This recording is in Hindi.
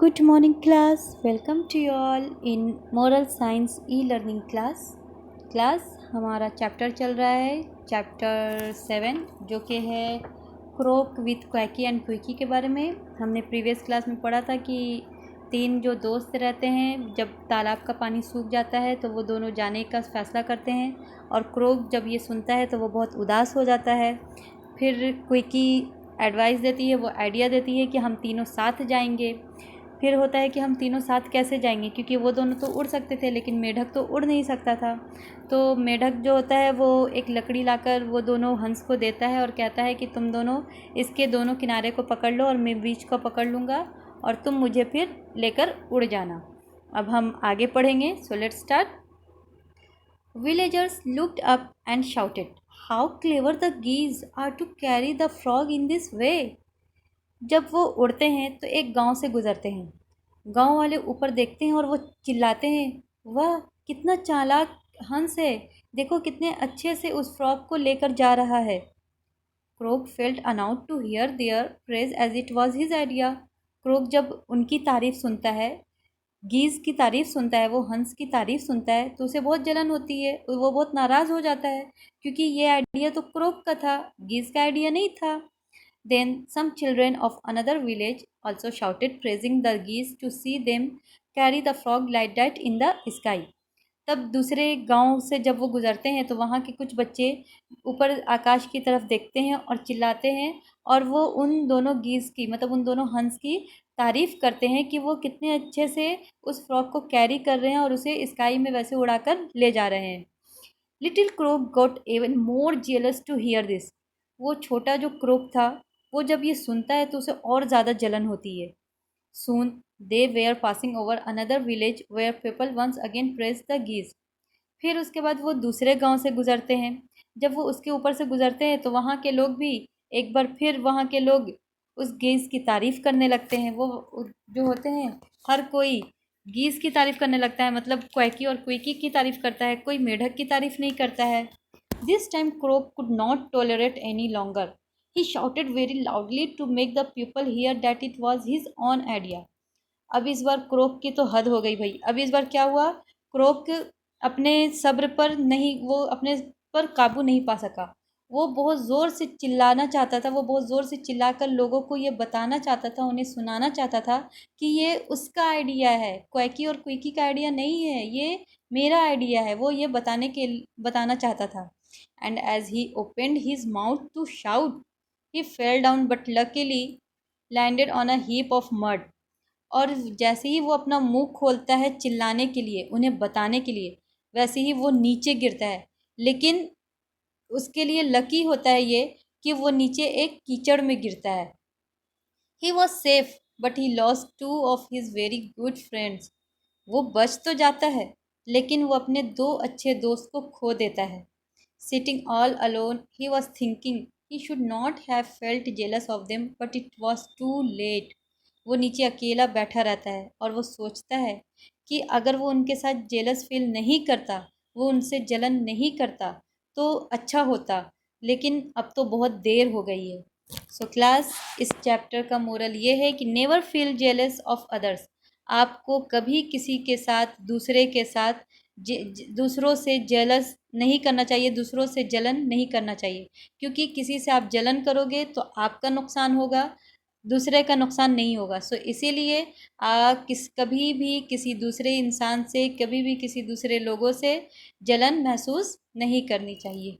Good morning class. Welcome to you all in Moral Science e-learning class हमारा चैप्टर चल रहा है चैप्टर 7 जो कि है क्रोक विथ क्वैकी एंड क्विकी के बारे में। हमने प्रीवियस क्लास में पढ़ा था कि तीन जो दोस्त रहते हैं जब तालाब का पानी सूख जाता है तो वो दोनों जाने का फैसला करते हैं और क्रोक जब ये सुनता है तो वो बहुत उदास हो जाता है। फिर क्विकी एडवाइस देती है, वो आइडिया देती है कि हम तीनों साथ जाएंगे। फिर होता है कि हम तीनों साथ कैसे जाएंगे, क्योंकि वो दोनों तो उड़ सकते थे लेकिन मेढक तो उड़ नहीं सकता था। तो मेढक जो होता है वो एक लकड़ी लाकर वो दोनों हंस को देता है और कहता है कि तुम दोनों इसके दोनों किनारे को पकड़ लो और मैं बीच को पकड़ लूँगा और तुम मुझे फिर लेकर उड़ जाना। अब हम आगे पढ़ेंगे, so let's start. Villagers looked up and shouted, "How clever the geese are to carry the frog in this way!" जब वो उड़ते हैं तो एक गांव से गुजरते हैं। गांव वाले ऊपर देखते हैं और वो चिल्लाते हैं, वाह कितना चालाक हंस है, देखो कितने अच्छे से उस फ्रॉग को लेकर जा रहा है। Kroc felt annoyed to hear their praise as it was his idea. Kroc जब उनकी तारीफ सुनता है, गीज़ की तारीफ़ सुनता है, वो हंस की तारीफ़ सुनता है तो उसे बहुत जलन होती है, वो बहुत नाराज़ हो जाता है क्योंकि ये आइडिया तो क्रोक का था, गीज़ का आइडिया नहीं था। Then some children of another village also shouted praising the geese to see them carry the frog like that in the sky. तब दूसरे गांव से जब वो गुजरते हैं तो वहाँ के कुछ बच्चे ऊपर आकाश की तरफ देखते हैं और चिल्लाते हैं और वो उन दोनों गीज़ की मतलब उन दोनों हंस की तारीफ़ करते हैं कि वो कितने अच्छे से उस फ्रॉग को कैरी कर रहे हैं और उसे स्काई में वैसे उड़ाकर ले जा रहे हैं। Little croc got even more jealous to hear this. वो छोटा जो क्रोक था वो जब ये सुनता है तो उसे और ज़्यादा जलन होती है। Soon they were passing over another village where people once again praised the geese. फिर उसके बाद वो दूसरे गांव से गुजरते हैं। जब वो उसके ऊपर से गुजरते हैं तो वहाँ के लोग भी एक बार फिर वहाँ के लोग उस गीज़ की तारीफ़ करने लगते हैं। वो जो होते हैं हर कोई गीज़ की तारीफ़ करने लगता है, मतलब क्वैकी और क्विकी की तारीफ़ करता है, कोई मेढक की तारीफ़ नहीं करता है। This time Croak could not tolerate any longer. He shouted very loudly to make the people hear that it was his own idea. अब इस बार क्रोक की तो हद हो गई भाई। अब इस बार क्या हुआ, क्रोक अपने सब्र पर नहीं, वो अपने पर काबू नहीं पा सका। वो बहुत ज़ोर से चिल्लाना चाहता था, वो बहुत ज़ोर से चिल्लाकर लोगों को ये बताना चाहता था, उन्हें सुनाना चाहता था कि ये उसका आइडिया है, क्वैकी और क्विकी का आइडिया नहीं है, ये मेरा आइडिया है। वो ये बताना चाहता था। And as he opened his mouth to shout he fell down but luckily landed on a heap of mud. और जैसे ही वो अपना मुंह खोलता है चिल्लाने के लिए, उन्हें बताने के लिए, वैसे ही वो नीचे गिरता है। लेकिन उसके लिए लकी होता है ये कि वो नीचे एक कीचड़ में गिरता है। He was safe but he lost two of his very good friends. वो बच तो जाता है लेकिन वो अपने दो अच्छे दोस्त को खो देता है। Sitting all alone he was thinking he should not have felt jealous of them but it was too late. वो नीचे अकेला बैठा रहता है और वो सोचता है कि अगर वो उनके साथ जेलस फील नहीं करता, वो उनसे जलन नहीं करता तो अच्छा होता, लेकिन अब तो बहुत देर हो गई है। सो क्लास, इस चैप्टर का मोरल ये है कि never feel jealous of others. आपको कभी किसी के साथ, दूसरे के साथ दूसरों से जेलस नहीं करना चाहिए, दूसरों से जलन नहीं करना चाहिए, क्योंकि किसी से आप जलन करोगे तो आपका नुकसान होगा, दूसरे का नुकसान नहीं होगा। सो इसीलिए कभी भी किसी दूसरे इंसान से, कभी भी किसी दूसरे लोगों से जलन महसूस नहीं करनी चाहिए।